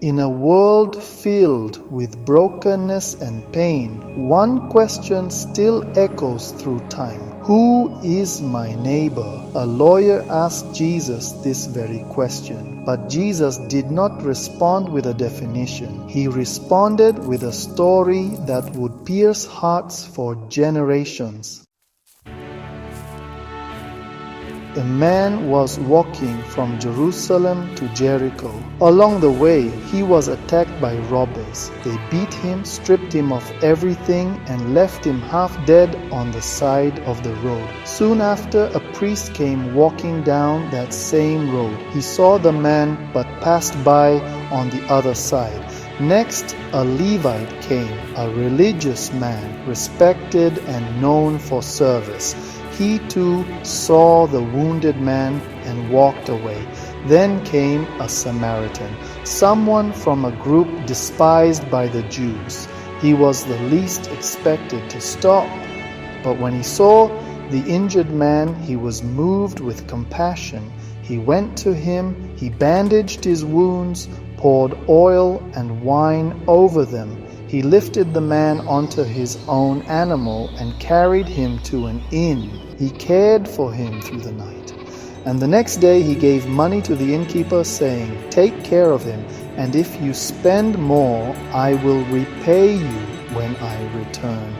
In a world filled with brokenness and pain, one question still echoes through time. Who is my neighbor? A lawyer asked Jesus this very question, but Jesus did not respond with a definition. He responded with a story that would pierce hearts for generations. A man was walking from Jerusalem to Jericho. Along the way, he was attacked by robbers. They beat him, stripped him of everything, and left him half dead on the side of the road. Soon after, a priest came walking down that same road. He saw the man but passed by on the other side. Next, a Levite came, a religious man, respected and known for service. He too saw the wounded man and walked away. Then came a Samaritan, someone from a group despised by the Jews. He was the least expected to stop. But when he saw the injured man, he was moved with compassion. He went to him, he bandaged his wounds, poured oil and wine over them. He lifted the man onto his own animal and carried him to an inn. He cared for him through the night. And the next day he gave money to the innkeeper, saying, "Take care of him, and if you spend more, I will repay you when I return."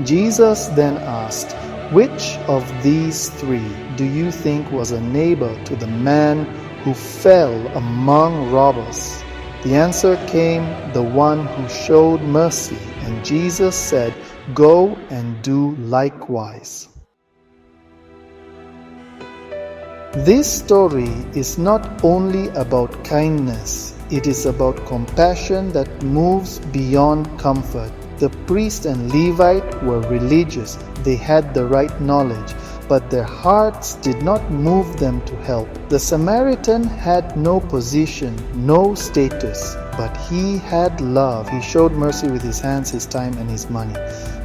Jesus then asked, "Which of these three do you think was a neighbor to the man who fell among robbers?" The answer came, "The one who showed mercy." And Jesus said, "Go and do likewise." This story is not only about kindness, it is about compassion that moves beyond comfort. The priest and Levite were religious, they had the right knowledge, but their hearts did not move them to help. The Samaritan had no position, no status, but he had love. He showed mercy with his hands, his time, and his money.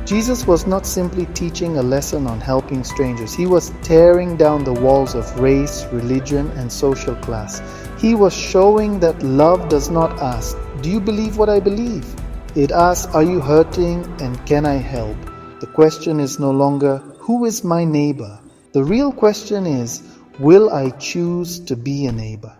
Jesus was not simply teaching a lesson on helping strangers. He was tearing down the walls of race, religion, and social class. He was showing that love does not ask, "Do you believe what I believe?" It asks, "Are you hurting and can I help?" The question is no longer, "Who is my neighbor?" The real question is, will I choose to be a neighbor?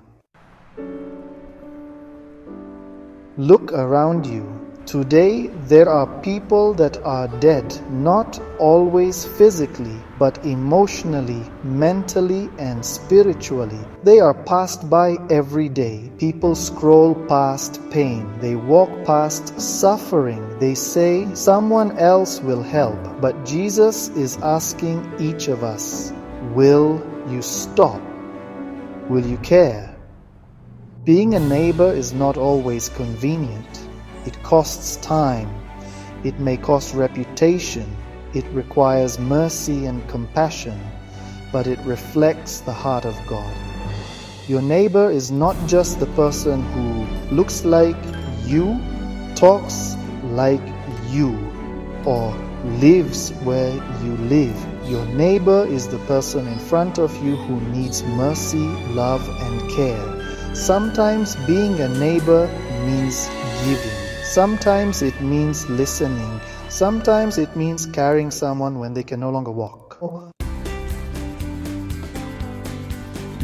Look around you. Today, there are people that are dead, not always physically, but emotionally, mentally, and spiritually. They are passed by every day. People scroll past pain. They walk past suffering. They say someone else will help. But Jesus is asking each of us, will you stop? Will you care? Being a neighbor is not always convenient. It costs time. It may cost reputation. It requires mercy and compassion, but it reflects the heart of God. Your neighbor is not just the person who looks like you, talks like you, or lives where you live. Your neighbor is the person in front of you who needs mercy, love, and care. Sometimes being a neighbor means giving. Sometimes it means listening. Sometimes it means carrying someone when they can no longer walk.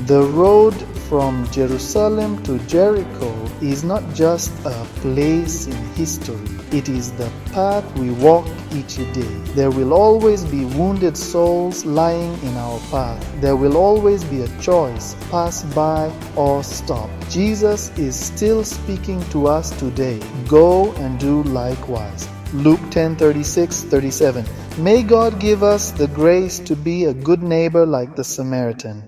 The road from Jerusalem to Jericho is not just a place in history. It is the path we walk each day. There will always be wounded souls lying in our path. There will always be a choice, pass by or stop. Jesus is still speaking to us today. Go and do likewise. Luke 10:36-37. May God give us the grace to be a good neighbor like the Samaritan.